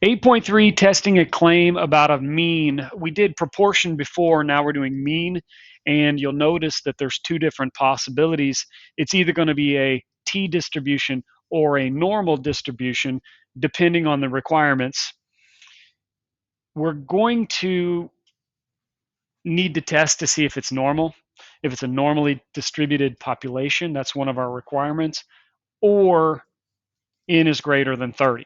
8.3, testing a claim about a mean. We did proportion before, now we're doing mean, and you'll notice that there's two different possibilities. It's either going to be a t-distribution or a normal distribution, depending on the requirements. We're going to need to test to see if it's normal. If it's a normally distributed population, that's one of our requirements, or n is greater than 30.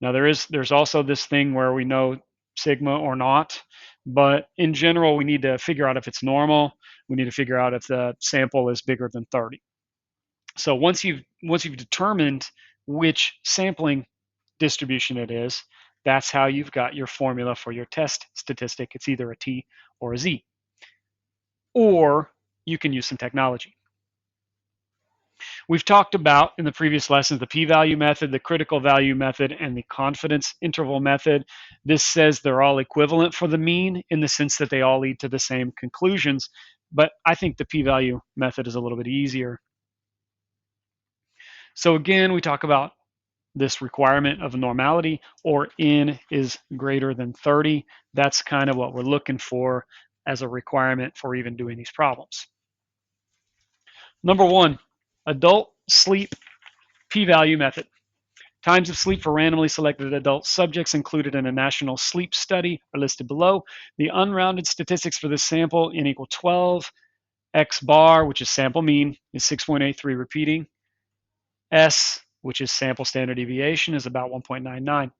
Now there's also this thing where we know sigma or not, but in general we need to figure out if it's normal. We need to figure out if the sample is bigger than 30. So once you've determined which sampling distribution it is, that's how you've got your formula for your test statistic. It's either a t or a z. Or you can use some technology. We've talked about in the previous lessons the p-value method, the critical value method, and the confidence interval method. This says they're all equivalent for the mean in the sense that they all lead to the same conclusions, but I think the p-value method is a little bit easier. So again, we talk about this requirement of normality, or n is greater than 30. That's kind of what we're looking for as a requirement for even doing these problems. Number one, adult sleep p-value method. Times of sleep for randomly selected adult subjects included in a national sleep study are listed below. The unrounded statistics for this sample, n equal 12, x bar, which is sample mean, is 6.83 repeating. S, which is sample standard deviation, is about 1.99.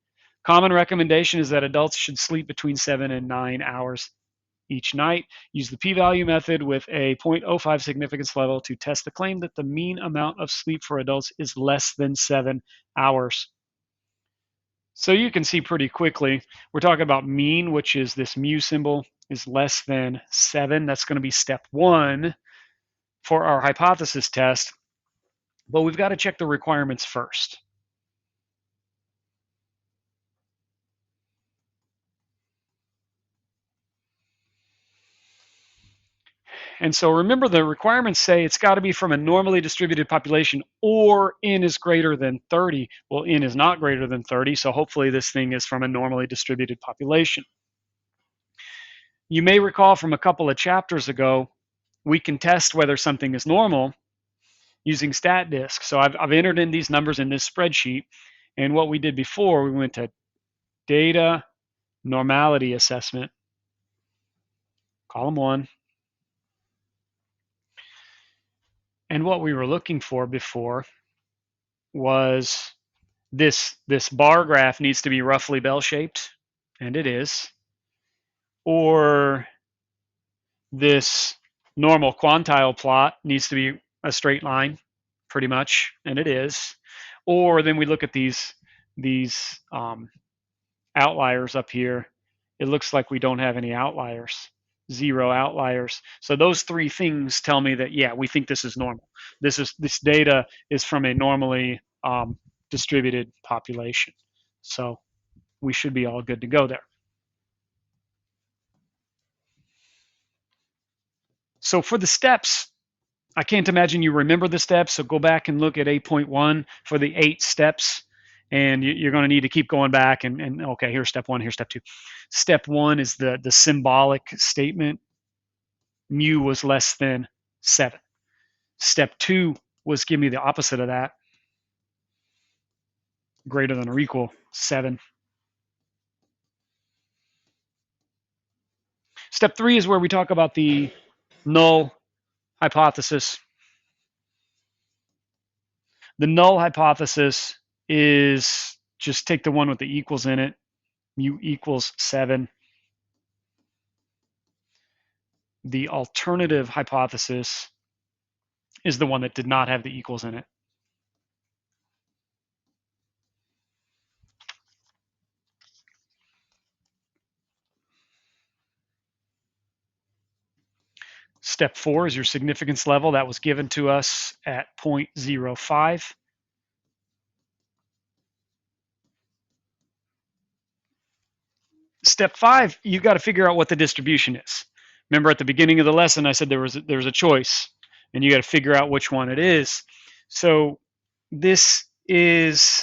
Common recommendation is that adults should sleep between 7 and 9 hours each night. Use the p-value method with a 0.05 significance level to test the claim that the mean amount of sleep for adults is less than 7 hours. So you can see pretty quickly, we're talking about mean, which is this mu symbol, is less than 7. That's going to be step 1 for our hypothesis test. But we've got to check the requirements first. And so remember, the requirements say it's got to be from a normally distributed population or n is greater than 30. Well, n is not greater than 30, so hopefully this thing is from a normally distributed population. You may recall from a couple of chapters ago, we can test whether something is normal using StatDisk. So I've entered in these numbers in this spreadsheet, and what we did before, we went to Data Normality Assessment, column 1. And what we were looking for before was this bar graph needs to be roughly bell-shaped, and it is. Or this normal quantile plot needs to be a straight line, pretty much, and it is. Or then we look at these outliers up here. It looks like we don't have any outliers. 0 outliers. So those three things tell me that, yeah, we think this is normal. This data is from a normally distributed population. So we should be all good to go there. So for the steps, I can't imagine you remember the steps, so go back and look at 8.1 for the 8 steps, and you're going to need to keep going back and okay, here's step 1, here's step 2. Step 1 is the symbolic statement. Mu was less than 7. Step 2 was give me the opposite of that, greater than or equal 7. Step 3 is where we talk about the null hypothesis. The null hypothesis is just take the one with the equals in it, mu equals 7. The alternative hypothesis is the one that did not have the equals in it. Step 4 is your significance level. That was given to us at 0.05. Step 5, you've got to figure out what the distribution is. Remember at the beginning of the lesson, I said there was a choice, and you got to figure out which one it is. So this is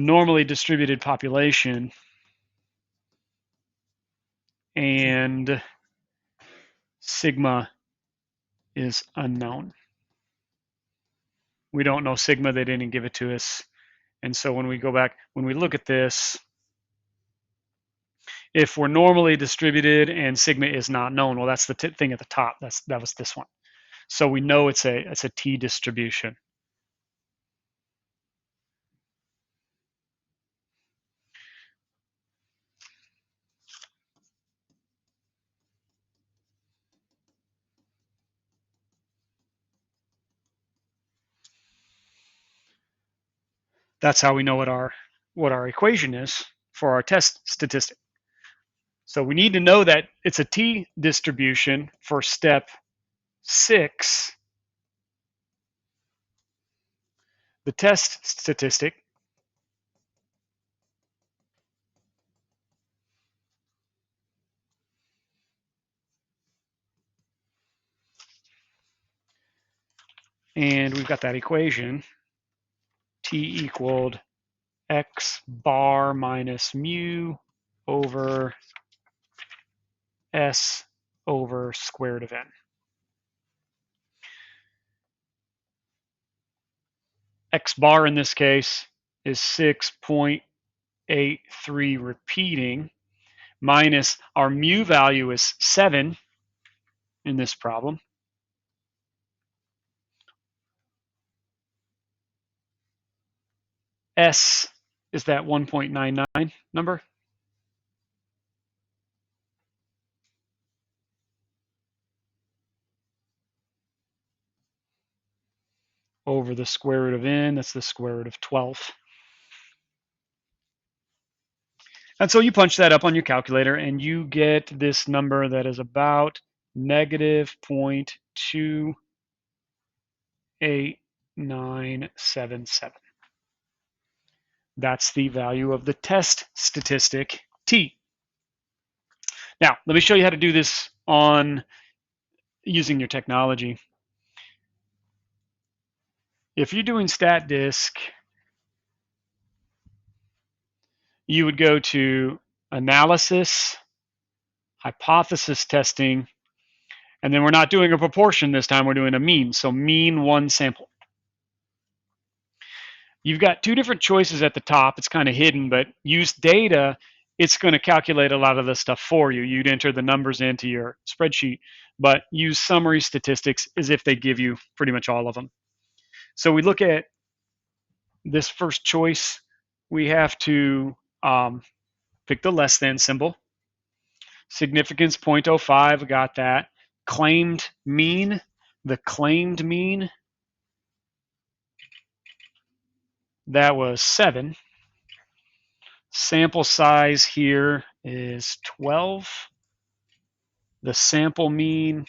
normally distributed population and sigma is unknown. We don't know sigma, they didn't give it to us. And so when we go back, when we look at this, if we're normally distributed and sigma is not known, well, that's the thing at the top. That was this one. So we know it's a t distribution. That's how we know what our equation is for our test statistic. So we need to know that it's a t distribution for step 6. The test statistic and we've got that equation, t equaled x bar minus mu over s over square root of n. X bar in this case is 6.83 repeating minus our mu value is 7 in this problem. S is that 1.99 number. Over the square root of n, that's the square root of 12. And so you punch that up on your calculator and you get this number that is about negative 0.28977. That's the value of the test statistic t. Now, let me show you how to do this on using your technology. If you're doing StatDisk, you would go to Analysis, Hypothesis Testing, and then we're not doing a proportion this time, we're doing a mean. So mean one sample. You've got two different choices at the top. It's kind of hidden, but use data. It's going to calculate a lot of the stuff for you. You'd enter the numbers into your spreadsheet, but use summary statistics as if they give you pretty much all of them. So we look at this first choice. We have to pick the less than symbol. Significance 0.05, we got that. Claimed mean, the claimed mean, that was 7. Sample size here is 12. The sample mean,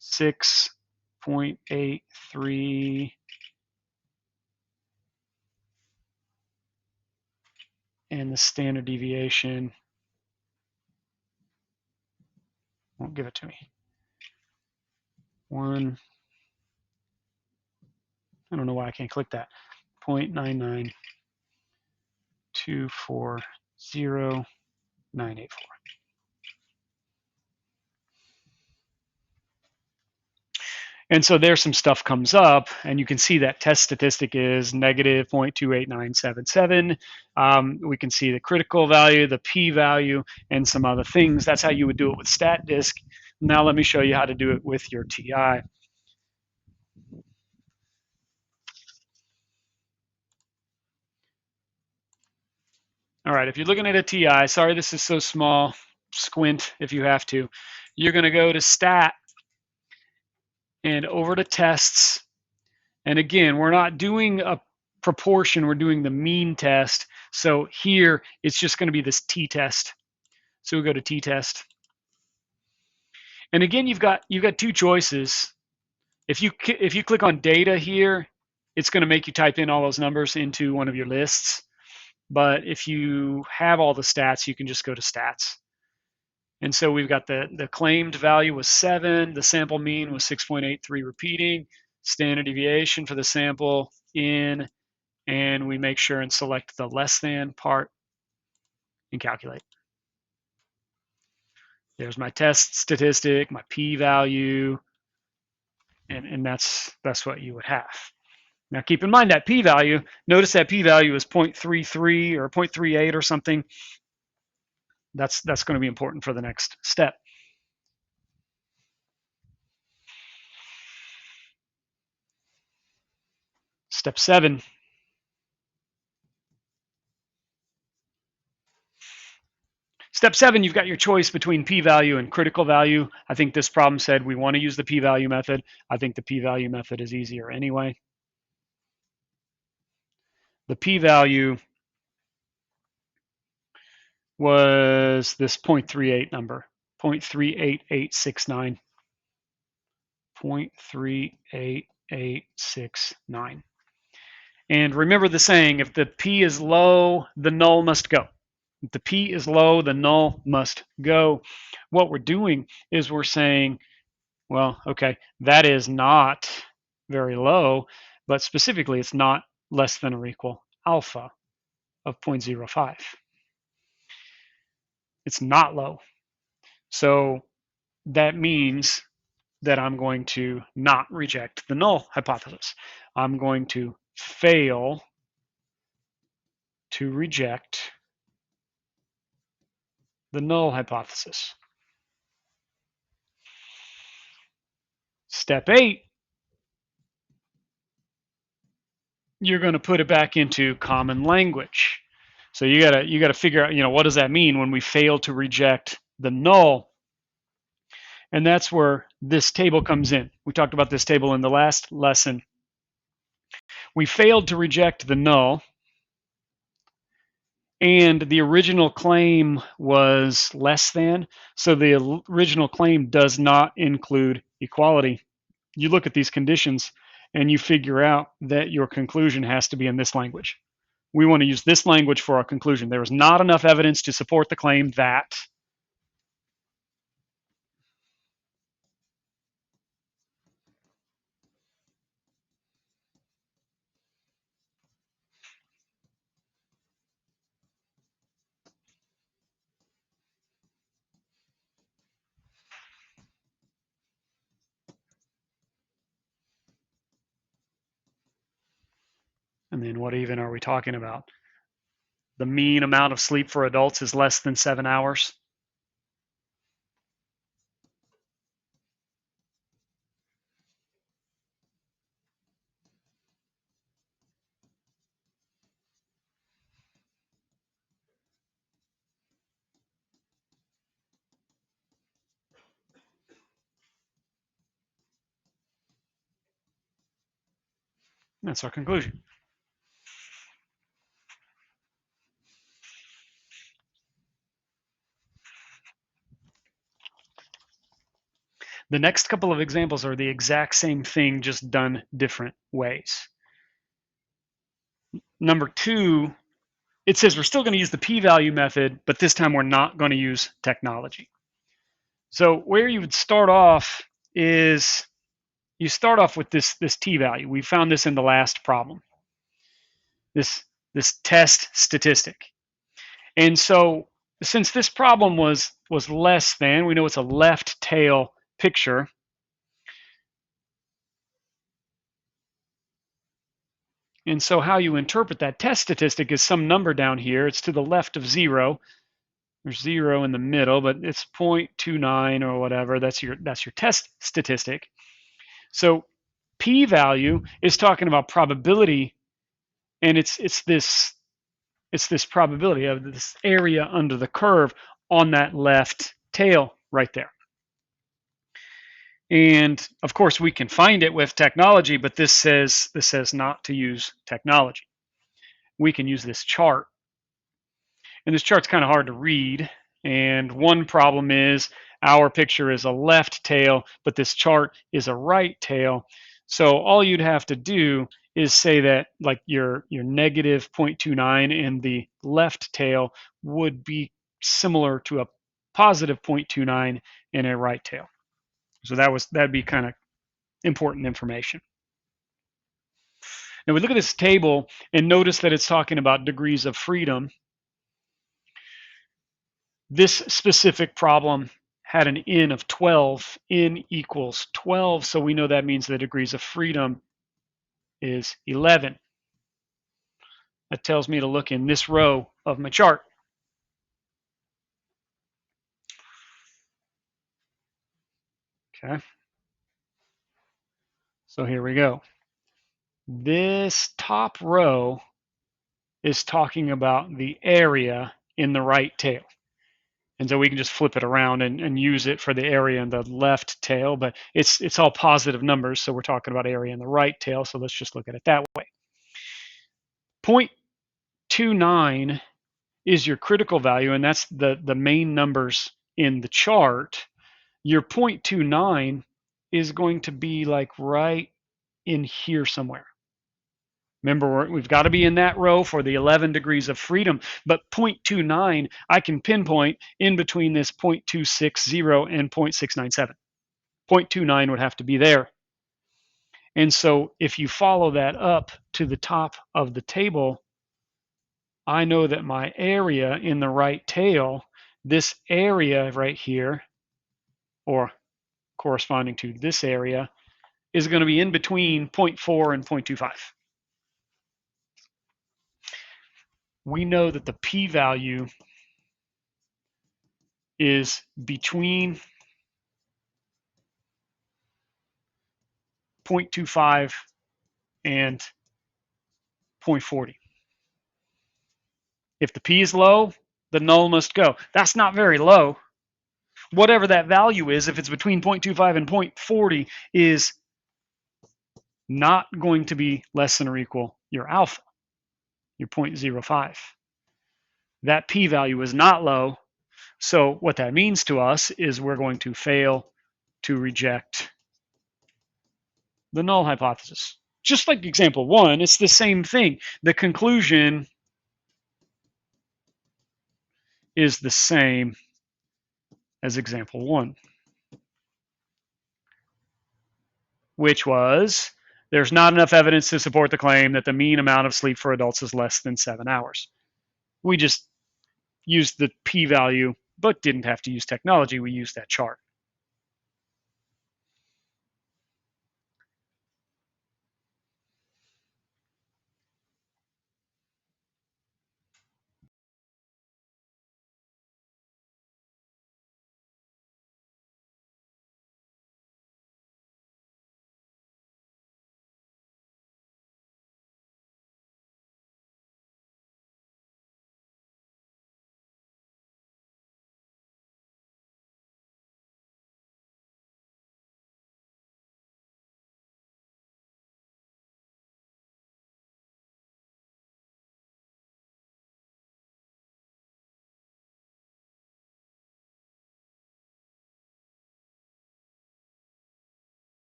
6.83. And the standard deviation, won't give it to me. 1, I don't know why I can't click that. 0.99240,984. And so there some stuff comes up, and you can see that test statistic is negative 0.28977. We can see the critical value, the p-value, and some other things. That's how you would do it with StatDisk. Now let me show you how to do it with your TI. All right, if you're looking at a TI, sorry this is so small, squint if you have to. You're going to go to Stat and over to Tests. And again, we're not doing a proportion, we're doing the mean test. So here, it's just going to be this t-test. So we go to t-test. And again, you've got two choices. If you click on data here, it's going to make you type in all those numbers into one of your lists. But if you have all the stats, you can just go to stats. And so we've got the claimed value was 7, the sample mean was 6.83 repeating, standard deviation for the sample in and we make sure and select the less than part and calculate. There's my test statistic, my p-value, and that's what you would have. Now keep in mind that p-value, notice that p-value is 0.33 or 0.38 or something. That's going to be important for the next step. Step 7. Step 7, you've got your choice between p-value and critical value. I think this problem said we want to use the p-value method. I think the p-value method is easier anyway. The p-value was this 0.38 number, 0.38869. 0.38869. And remember the saying, if the p is low, the null must go. If the p is low, the null must go. What we're doing is we're saying, well, okay, that is not very low, but specifically it's not less than or equal alpha of 0.05. It's not low. So that means that I'm going to not reject the null hypothesis. I'm going to fail to reject the null hypothesis. Step 8, you're going to put it back into common language. So you gotta figure out, what does that mean when we fail to reject the null? And that's where this table comes in. We talked about this table in the last lesson. We failed to reject the null, and the original claim was less than, so the original claim does not include equality. You look at these conditions and you figure out that your conclusion has to be in this language. We want to use this language for our conclusion. There is not enough evidence to support the claim that. And then what even are we talking about? The mean amount of sleep for adults is less than 7 hours. That's our conclusion. The next couple of examples are the exact same thing, just done different ways. Number 2, it says we're still going to use the p-value method, but this time we're not going to use technology. So where you would start off is you start off with this t-value. We found this in the last problem, this test statistic. And so since this problem was less than, we know it's a left tail picture. And so how you interpret that test statistic is some number down here. It's to the left of 0. There's 0 in the middle, but it's 0.29 or whatever. That's your test statistic. So p-value is talking about probability, and it's this probability of this area under the curve on that left tail right there. And of course we can find it with technology, but this says not to use technology. We can use this chart. And this chart's kind of hard to read. And one problem is our picture is a left tail, but this chart is a right tail. So all you'd have to do is say that like your negative 0.29 in the left tail would be similar to a positive 0.29 in a right tail. So that'd be kind of important information. Now we look at this table and notice that it's talking about degrees of freedom. This specific problem had an N of 12. N equals 12, so we know that means the degrees of freedom is 11. That tells me to look in this row of my chart. Okay. So here we go. This top row is talking about the area in the right tail. And so we can just flip it around and use it for the area in the left tail, but it's all positive numbers, so we're talking about area in the right tail, so let's just look at it that way. 0.29 is your critical value, and that's the main numbers in the chart. Your 0.29 is going to be like right in here somewhere. Remember, we've got to be in that row for the 11 degrees of freedom, but 0.29, I can pinpoint in between this 0.260 and 0.697. 0.29 would have to be there. And so if you follow that up to the top of the table, I know that my area in the right tail, this area right here, or corresponding to this area, is going to be in between 0.4 and 0.25. We know that the p-value is between 0.25 and 0.40. If the p is low, the null must go. That's not very low. Whatever that value is, if it's between 0.25 and 0.40, is not going to be less than or equal your alpha, your 0.05. That p-value is not low, so what that means to us is we're going to fail to reject the null hypothesis. Just like example 1, it's the same thing. The conclusion is the same as example 1, which was there's not enough evidence to support the claim that the mean amount of sleep for adults is less than 7 hours. We just used the p-value, but didn't have to use technology. We used that chart.